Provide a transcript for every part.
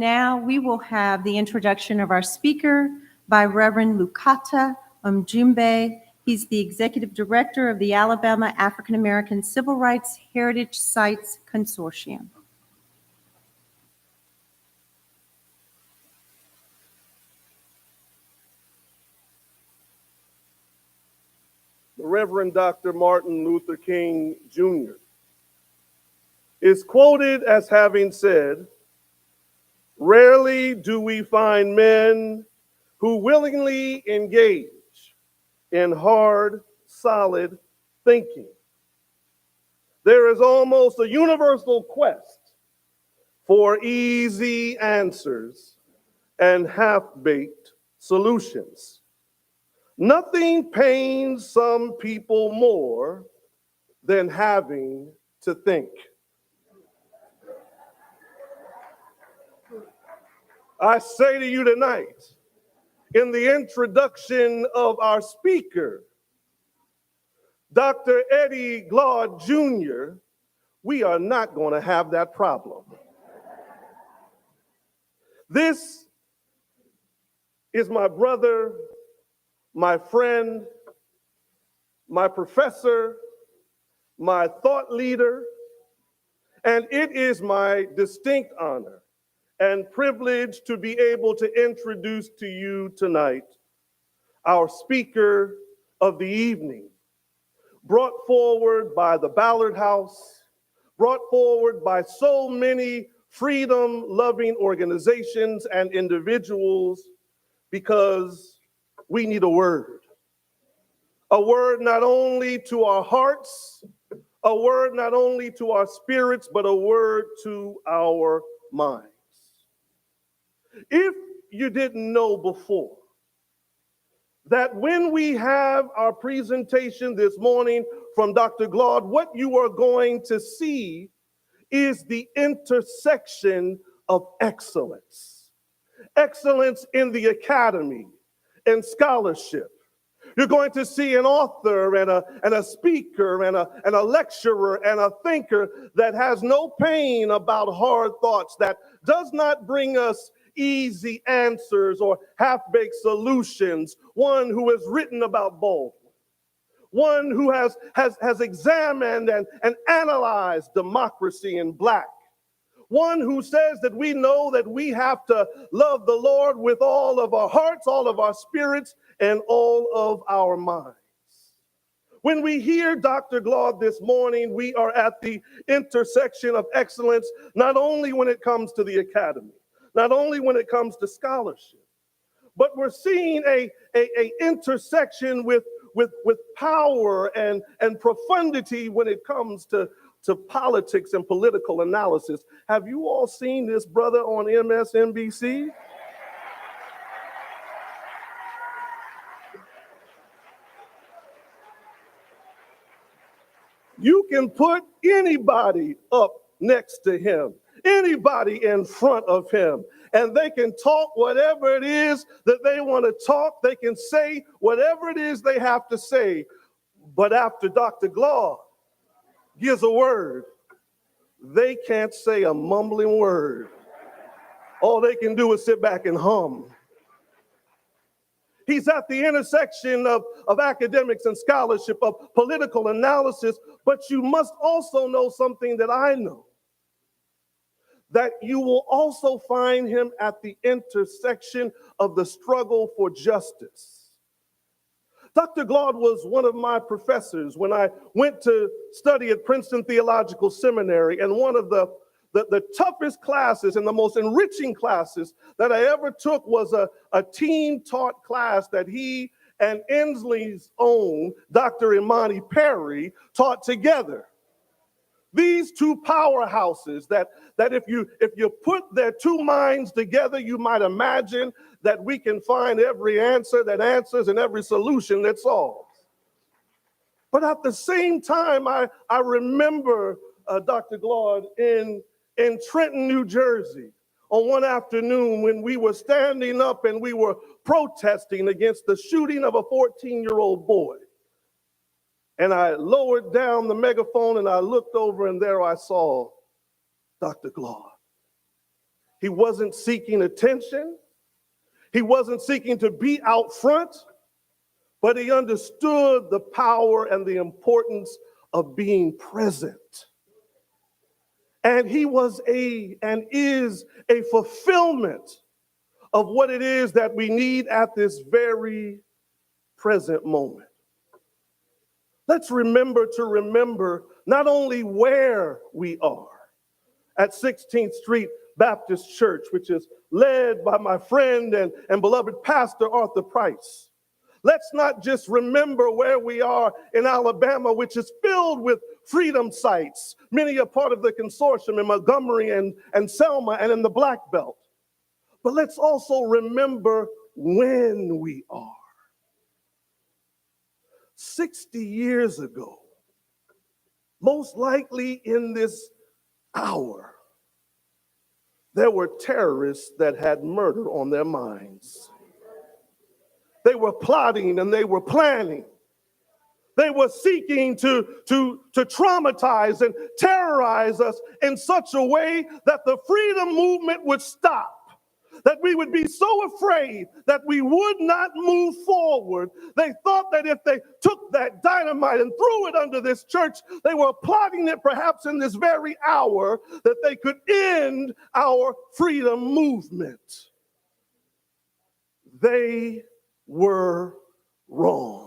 now we will have the introduction of our speaker by Reverend Lukata Mjumbe. He's the Executive Director of the Alabama African American Civil Rights Heritage Sites Consortium. The Reverend Dr. Martin Luther King Jr. is quoted as having said, "Rarely do we find men who willingly engage in hard, solid thinking. There is almost a universal quest for easy answers and half-baked solutions. Nothing pains some people more than having to think." I say to you tonight, in the introduction of our speaker, Dr. Eddie Glaude Jr., we are not going to have that problem. This is my brother, my friend, my professor, my thought leader, and it is my distinct honor and privilege to be able to introduce to you tonight our speaker of the evening, brought forward by the Ballard House, brought forward by so many freedom-loving organizations and individuals, because we need a word not only to our hearts, a word not only to our spirits, but a word to our minds. If you didn't know before, that when we have our presentation this morning from Dr. Glaude, what you are going to see is the intersection of excellence. Excellence in the academy and scholarship. You're going to see an author and a speaker and a lecturer and a thinker that has no pain about hard thoughts, that does not bring us easy answers or half-baked solutions. One who has written about both. One who has examined and analyzed democracy in Black. One who says that we know that we have to love the Lord with all of our hearts, all of our spirits, and all of our minds. When we hear Dr. Glaude this morning, we are at the intersection of excellence, not only when it comes to the academy, not only when it comes to scholarship, but we're seeing a intersection with power and profundity when it comes to politics and political analysis. Have you all seen this brother on MSNBC? You can put anybody up next to him, anybody in front of him, and they can talk whatever it is that they want to talk. They can say whatever it is they have to say. But after Dr. Glaude gives a word, they can't say a mumbling word. All they can do is sit back and hum. He's at the intersection of academics and scholarship, of political analysis, but you must also know something that I know, that you will also find him at the intersection of the struggle for justice. Dr. Glaude was one of my professors when I went to study at Princeton Theological Seminary, and one of the toughest classes and the most enriching classes that I ever took was a team-taught class that he and Inslee's own Dr. Imani Perry taught together. These two powerhouses that if you put their two minds together, you might imagine that we can find every answer that answers and every solution that solves. But at the same time, I remember Dr. Glaude in Trenton, New Jersey, on one afternoon when we were standing up and we were protesting against the shooting of a 14-year-old boy. And I lowered down the megaphone and I looked over, and there I saw Dr. Glaude. He wasn't seeking attention. He wasn't seeking to be out front, but he understood the power and the importance of being present. And he was and is a fulfillment of what it is that we need at this very present moment. Let's remember not only where we are at 16th Street Baptist Church, which is led by my friend and beloved pastor Arthur Price. Let's not just remember where we are in Alabama, which is filled with freedom sites, many a part of the consortium in Montgomery and Selma and in the Black Belt. But let's also remember when we are. 60 years ago, most likely in this hour, there were terrorists that had murder on their minds. They were plotting and they were planning. They were seeking to traumatize and terrorize us in such a way that the freedom movement would stop, that we would be so afraid that we would not move forward. They thought that if they took that dynamite and threw it under this church, they were plotting it perhaps in this very hour that they could end our freedom movement. They were wrong.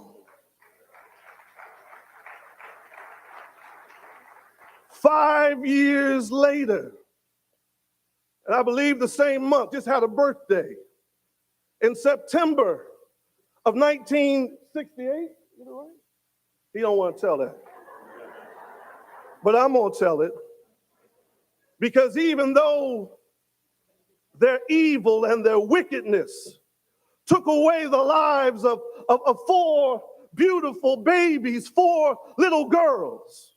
5 years later, and I believe the same month, just had a birthday, in September of 1968, you know right? He don't want to tell that. But I'm going to tell it. Because even though their evil and their wickedness took away the lives of 4 beautiful babies, 4 little girls,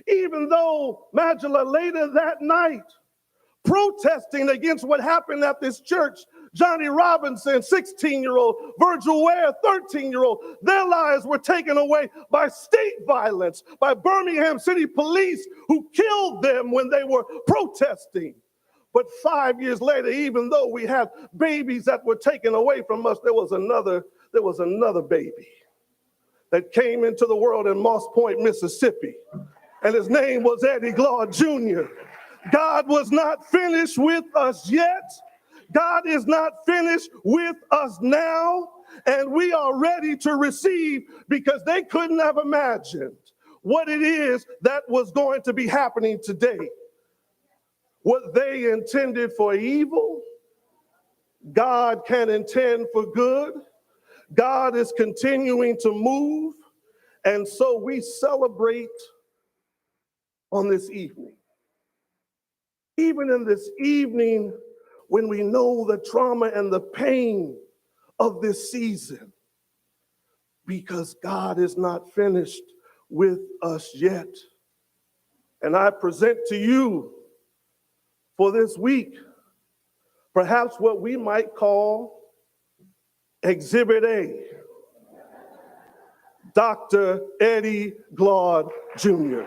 even though Magdala later that night, protesting against what happened at this church, Johnny Robinson, 16-year-old, Virgil Ware, 13-year-old, their lives were taken away by state violence, by Birmingham City Police, who killed them when they were protesting. But 5 years later, even though we had babies that were taken away from us, there was another baby that came into the world in Moss Point, Mississippi. And his name was Eddie Glaude Jr. God was not finished with us yet. God is not finished with us now. And we are ready to receive, because they couldn't have imagined what it is that was going to be happening today. What they intended for evil, God can intend for good. God is continuing to move. And so we celebrate on this evening. Even in this evening, when we know the trauma and the pain of this season, because God is not finished with us yet. And I present to you for this week, perhaps what we might call Exhibit A, Dr. Eddie Glaude Jr.